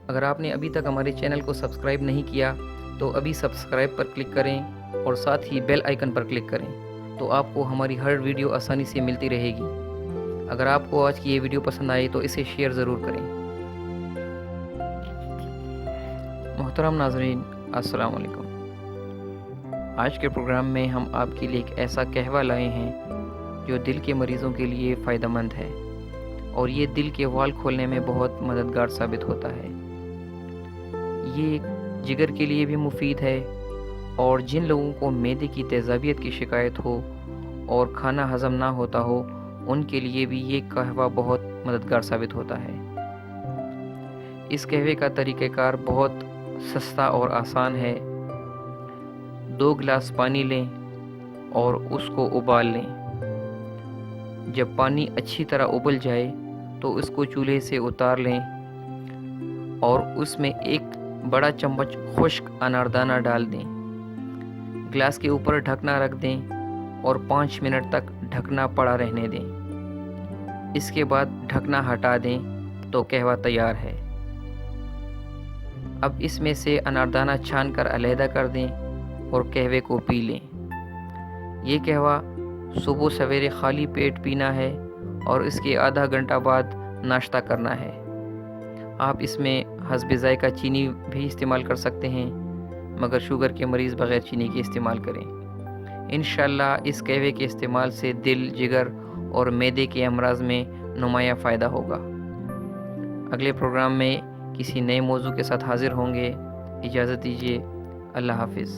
اگر آپ نے ابھی تک ہمارے چینل کو سبسکرائب نہیں کیا تو ابھی سبسکرائب پر کلک کریں اور ساتھ ہی بیل آئیکن پر کلک کریں تو آپ کو ہماری ہر ویڈیو آسانی سے ملتی رہے گی۔ اگر آپ کو آج کی یہ ویڈیو پسند آئے تو اسے شیئر ضرور کریں۔ محترم ناظرین، السلام علیکم۔ آج کے پروگرام میں ہم آپ کے لیے ایک ایسا قہوہ لائے ہیں جو دل کے مریضوں کے لیے فائدہ مند ہے اور یہ دل کے وال کھولنے میں بہت مددگار ثابت ہوتا ہے۔ یہ جگر کے لیے بھی مفید ہے اور جن لوگوں کو معدے کی تیزابیت کی شکایت ہو اور کھانا ہضم نہ ہوتا ہو ان کے لیے بھی یہ قہوہ بہت مددگار ثابت ہوتا ہے۔ اس قہوے کا طریقہ کار بہت سستا اور آسان ہے۔ 2 گلاس پانی لیں اور اس کو ابال لیں۔ جب پانی اچھی طرح ابل جائے تو اس کو چولہے سے اتار لیں اور اس میں 1 بڑا چمچ خشک اناردانہ ڈال دیں۔ گلاس کے اوپر ڈھکنا رکھ دیں اور 5 منٹ تک ڈھکنا پڑا رہنے دیں۔ اس کے بعد ڈھکنا ہٹا دیں تو قہوہ تیار ہے۔ اب اس میں سے اناردانہ چھان کر علیحدہ کر دیں اور قہوے کو پی لیں۔ یہ قہوہ صبح سویرے خالی پیٹ پینا ہے اور اس کے آدھا گھنٹہ بعد ناشتہ کرنا ہے۔ آپ اس میں حسب ذائقہ چینی بھی استعمال کر سکتے ہیں مگر شوگر کے مریض بغیر چینی کے استعمال کریں۔ انشاءاللہ اس قہوے کے استعمال سے دل، جگر اور معدے کے امراض میں نمایاں فائدہ ہوگا۔ اگلے پروگرام میں کسی نئے موضوع کے ساتھ حاضر ہوں گے۔ اجازت دیجیے۔ اللہ حافظ۔